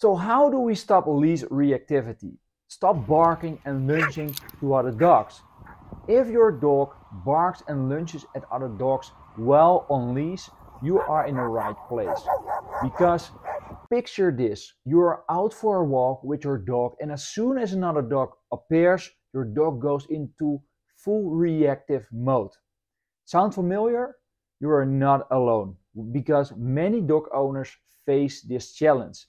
So how do we stop leash reactivity? Stop barking and lunging to other dogs. If your dog barks and lunges at other dogs while on leash, you are in the right place. Because picture this, you are out for a walk with your dog, and as soon as another dog appears, your dog goes into full reactive mode. Sound familiar? You are not alone, because many dog owners face this challenge.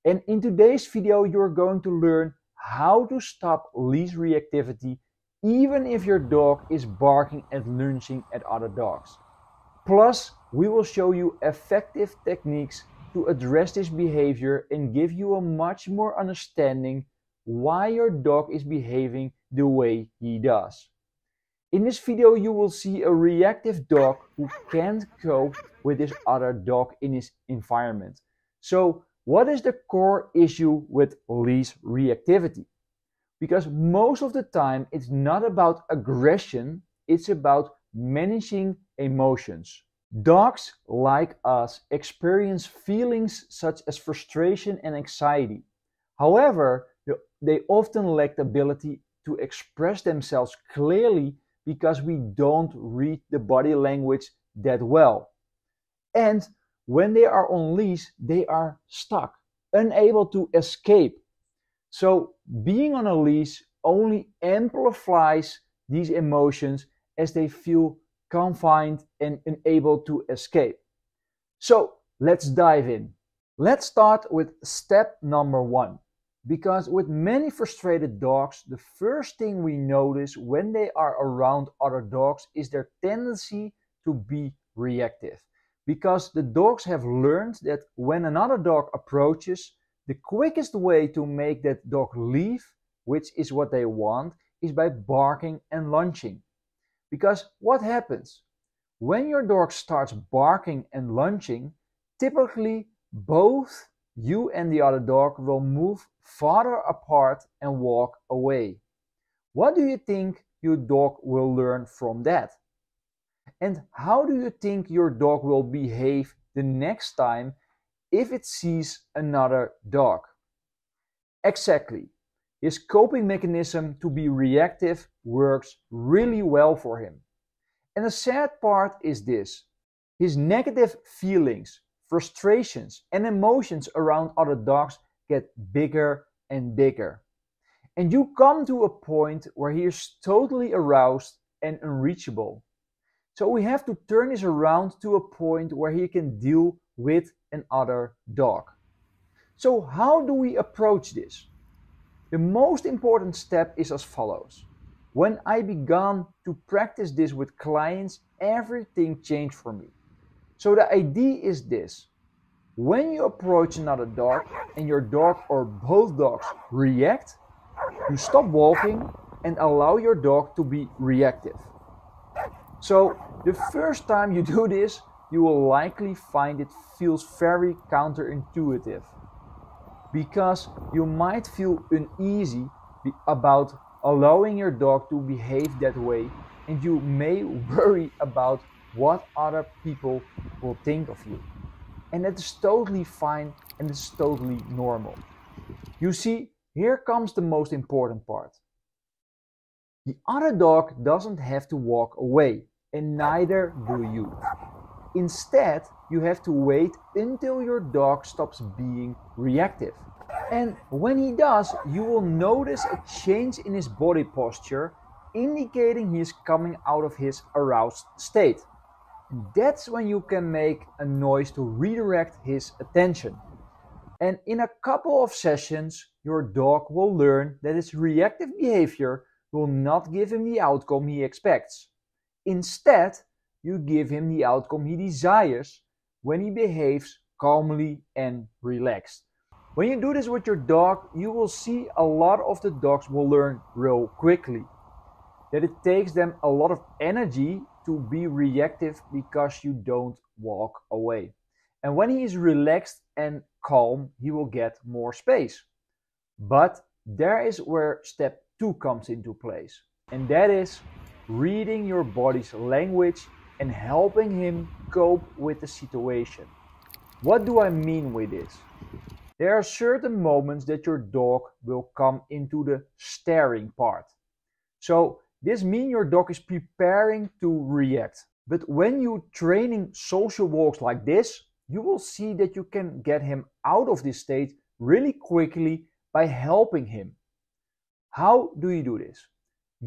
And in today's video, you're going to learn how to stop leash reactivity even if your dog is barking and lunging at other dogs. Plus, we will show you effective techniques to address this behavior and give you a much more understanding why your dog is behaving the way he does. In this video, you will see a reactive dog who can't cope with this other dog in his environment. So, what is the core issue with leash reactivity? Because most of the time it's not about aggression, it's about managing emotions. Dogs, like us, experience feelings such as frustration and anxiety. However, they often lack the ability to express themselves clearly because we don't read the body language that well. And when they are on leash, they are stuck, unable to escape. So being on a leash only amplifies these emotions as they feel confined and unable to escape. So let's dive in. Let's start with step number 1. Because with many frustrated dogs, the first thing we notice when they are around other dogs is their tendency to be reactive. Because the dogs have learned that when another dog approaches, the quickest way to make that dog leave, which is what they want, is by barking and lunging. Because what happens? When your dog starts barking and lunging, typically both you and the other dog will move farther apart and walk away. What do you think your dog will learn from that? And how do you think your dog will behave the next time if it sees another dog? Exactly. His coping mechanism to be reactive works really well for him. And the sad part is this: his negative feelings, frustrations, and emotions around other dogs get bigger and bigger. And you come to a point where he is totally aroused and unreachable. So we have to turn this around to a point where he can deal with another dog. So how do we approach this? The most important step is as follows. When I began to practice this with clients, everything changed for me. So the idea is this: when you approach another dog and your dog or both dogs react, you stop walking and allow your dog to be reactive. So the first time you do this, you will likely find it feels very counterintuitive, because you might feel uneasy about allowing your dog to behave that way, and you may worry about what other people will think of you. And that is totally fine and it's totally normal. You see, here comes the most important part. The other dog doesn't have to walk away, and neither do you. Instead, you have to wait until your dog stops being reactive. And when he does, you will notice a change in his body posture, indicating he is coming out of his aroused state. That's when you can make a noise to redirect his attention. And in a couple of sessions, your dog will learn that his reactive behavior will not give him the outcome he expects. Instead, you give him the outcome he desires when he behaves calmly and relaxed. When you do this with your dog, you will see a lot of the dogs will learn real quickly that it takes them a lot of energy to be reactive because you don't walk away. And when he is relaxed and calm, he will get more space. But there is where step 2 comes into place, and that is reading your body's language and helping him cope with the situation. What do I mean with this? There are certain moments that your dog will come into the staring part. So this means your dog is preparing to react. But when you're training social walks like this, you will see that you can get him out of this state really quickly by helping him. How do you do this?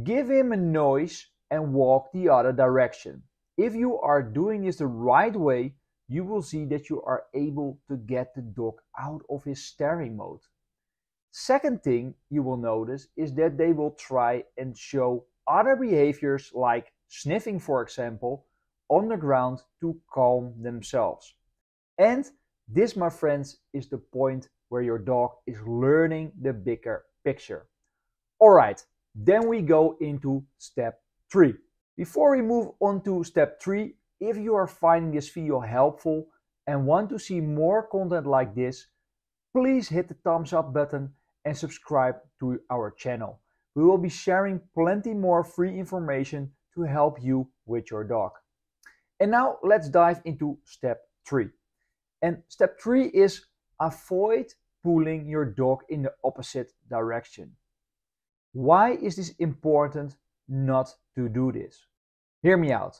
Give him a noise and walk the other direction. If you are doing this the right way, you will see that you are able to get the dog out of his staring mode. Second thing you will notice is that they will try and show other behaviors like sniffing, for example, on the ground to calm themselves. And this, my friends, is the point where your dog is learning the bigger picture. Alright, then we go into step 3. Before we move on to step 3, if you are finding this video helpful and want to see more content like this, please hit the thumbs up button and subscribe to our channel. We will be sharing plenty more free information to help you with your dog. And now let's dive into step 3. And step 3 is avoid pulling your dog in the opposite direction. Why is this important not to do this? Hear me out.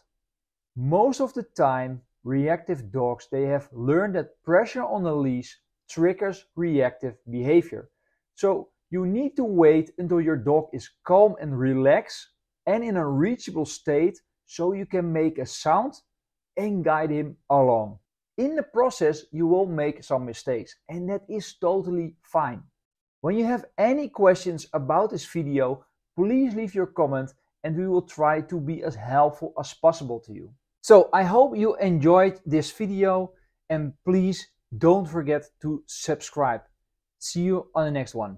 Most of the time, reactive dogs, they have learned that pressure on the leash triggers reactive behavior. So you need to wait until your dog is calm and relaxed and in a reachable state so you can make a sound and guide him along. In the process, you will make some mistakes, and that is totally fine. When you have any questions about this video, please leave your comment and we will try to be as helpful as possible to you. So I hope you enjoyed this video and please don't forget to subscribe. See you on the next one.